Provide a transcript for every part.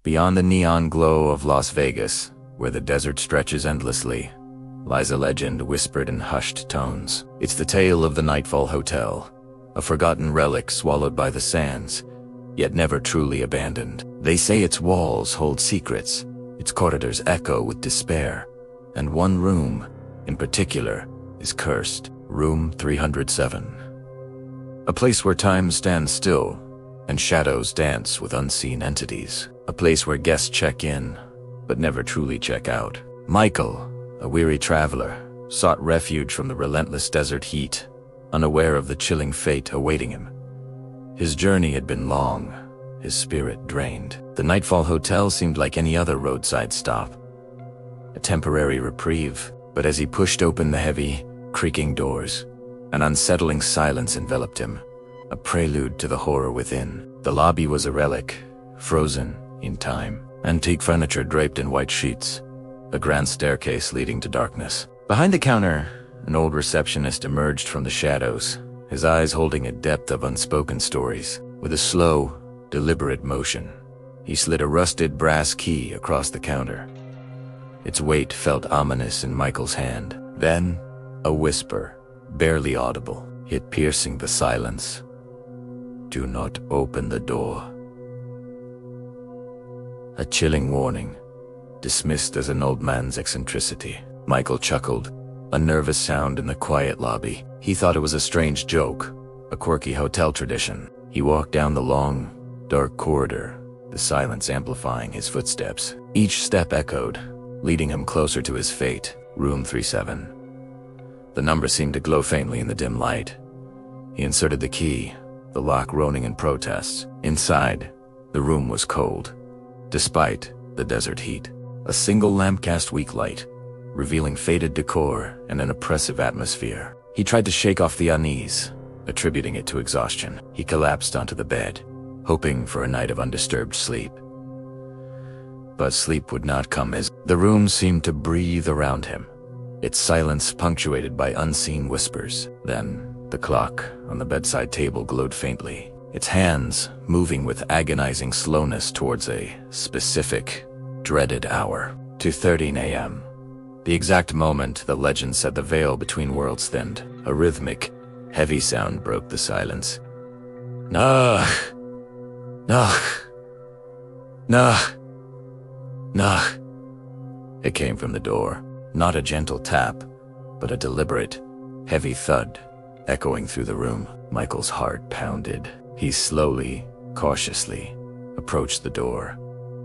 Beyond the neon glow of Las Vegas, where the desert stretches endlessly, lies a legend whispered in hushed tones. It's the tale of the Nightfall Hotel, a forgotten relic swallowed by the sands, yet never truly abandoned. They say its walls hold secrets, its corridors echo with despair, and one room, in particular, is cursed. Room 307. A place where time stands still, and shadows dance with unseen entities. A place where guests check in, but never truly check out. Michael, a weary traveler, sought refuge from the relentless desert heat, unaware of the chilling fate awaiting him. His journey had been long, his spirit drained. The Nightfall Hotel seemed like any other roadside stop, a temporary reprieve, but as he pushed open the heavy, creaking doors, an unsettling silence enveloped him, a prelude to the horror within. The lobby was a relic, frozen in time. Antique furniture draped in white sheets, a grand staircase leading to darkness. Behind the counter, an old receptionist emerged from the shadows, his eyes holding a depth of unspoken stories. With a slow, deliberate motion, he slid a rusted brass key across the counter. Its weight felt ominous in Michael's hand. Then, a whisper, barely audible, yet piercing the silence. "Do not open the door." A chilling warning, dismissed as an old man's eccentricity. Michael chuckled, a nervous sound in the quiet lobby. He thought it was a strange joke, a quirky hotel tradition. He walked down the long, dark corridor, the silence amplifying his footsteps. Each step echoed, leading him closer to his fate. Room 37. The number seemed to glow faintly in the dim light. He inserted the key, the lock groaning in protest. Inside, the room was cold, despite the desert heat. A single lamp cast weak light, revealing faded decor and an oppressive atmosphere. He tried to shake off the unease, attributing it to exhaustion. He collapsed onto the bed, hoping for a night of undisturbed sleep. But sleep would not come as the room seemed to breathe around him, its silence punctuated by unseen whispers. Then, the clock on the bedside table glowed faintly, its hands moving with agonizing slowness towards a specific, dreaded hour. 2:13 a.m. The exact moment the legend said the veil between worlds thinned. A rhythmic, heavy sound broke the silence. Nah, nah, nah, nah. It came from the door, not a gentle tap, but a deliberate, heavy thud, echoing through the room. Michael's heart pounded. He slowly, cautiously, approached the door,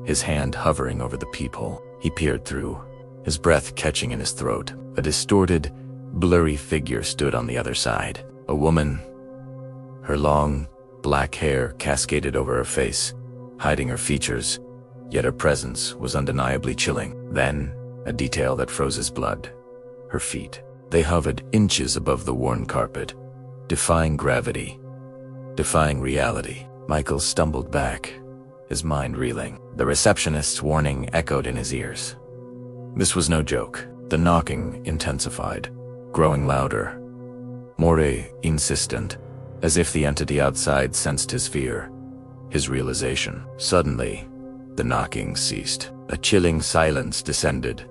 his hand hovering over the peephole. He peered through, his breath catching in his throat. A distorted, blurry figure stood on the other side. A woman. Her long, black hair cascaded over her face, hiding her features, yet her presence was undeniably chilling. Then, a detail that froze his blood. Her feet. They hovered inches above the worn carpet, defying gravity, defying reality. Michael stumbled back, his mind reeling. The receptionist's warning echoed in his ears. This was no joke. The knocking intensified, growing louder, more insistent, as if the entity outside sensed his fear, his realization. Suddenly, the knocking ceased. A chilling silence descended,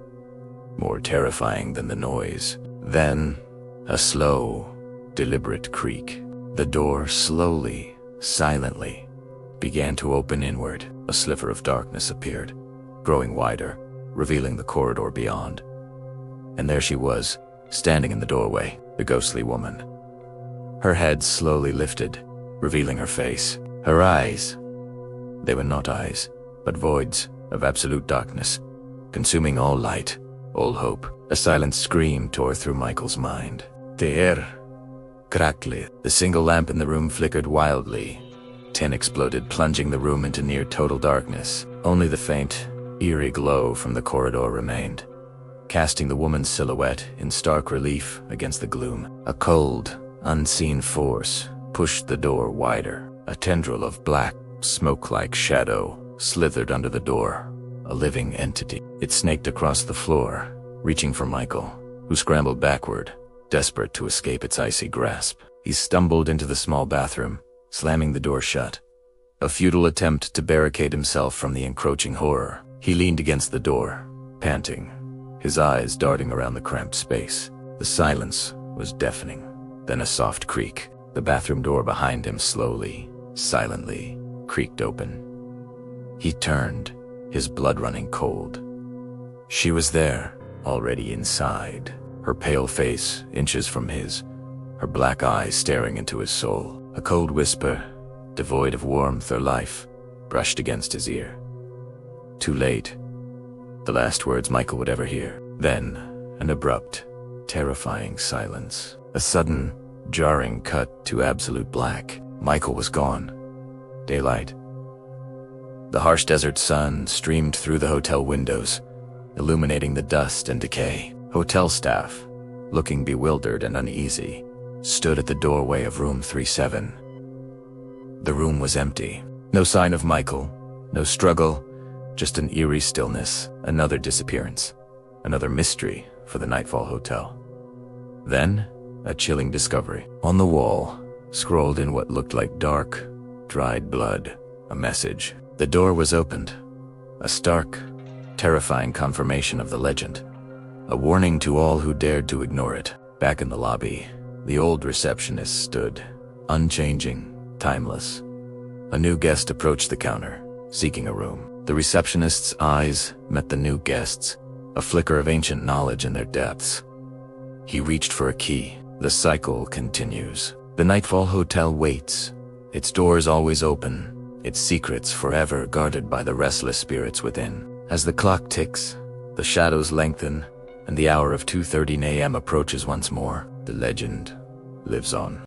more terrifying than the noise. Then, a slow, deliberate creak. The door slowly, silently, began to open inward. A sliver of darkness appeared, growing wider, revealing the corridor beyond. And there she was, standing in the doorway, the ghostly woman. Her head slowly lifted, revealing her face. Her eyes. They were not eyes, but voids of absolute darkness, consuming all light, all hope. A silent scream tore through Michael's mind. The air crackled. The single lamp in the room flickered wildly. 10 exploded, plunging the room into near total darkness. Only the faint, eerie glow from the corridor remained, casting the woman's silhouette in stark relief against the gloom. A cold, unseen force pushed the door wider. A tendril of black, smoke-like shadow slithered under the door, a living entity. It snaked across the floor, reaching for Michael, who scrambled backward, desperate to escape its icy grasp. He stumbled into the small bathroom, slamming the door shut, a futile attempt to barricade himself from the encroaching horror. He leaned against the door, panting, his eyes darting around the cramped space. The silence was deafening. Then a soft creak. The bathroom door behind him slowly, silently, creaked open. He turned, his blood running cold. She was there, already inside, her pale face inches from his, her black eyes staring into his soul. A cold whisper, devoid of warmth or life, brushed against his ear. Too late. The last words Michael would ever hear. Then, an abrupt, terrifying silence. A sudden, jarring cut to absolute black. Michael was gone. Daylight. The harsh desert sun streamed through the hotel windows, illuminating the dust and decay. Hotel staff, looking bewildered and uneasy, stood at the doorway of room 37. The room was empty. No sign of Michael, no struggle, just an eerie stillness. Another disappearance, another mystery for the Nightfall Hotel. Then, a chilling discovery. On the wall, scrolled in what looked like dark, dried blood, a message. The door was opened. A stark, terrifying confirmation of the legend. A warning to all who dared to ignore it. Back in the lobby, the old receptionist stood, unchanging, timeless. A new guest approached the counter, seeking a room. The receptionist's eyes met the new guest's, a flicker of ancient knowledge in their depths. He reached for a key. The cycle continues. The Nightfall Hotel waits, its doors always open, its secrets forever guarded by the restless spirits within. As the clock ticks, the shadows lengthen, and the hour of 2:30 a.m. approaches once more. The legend lives on.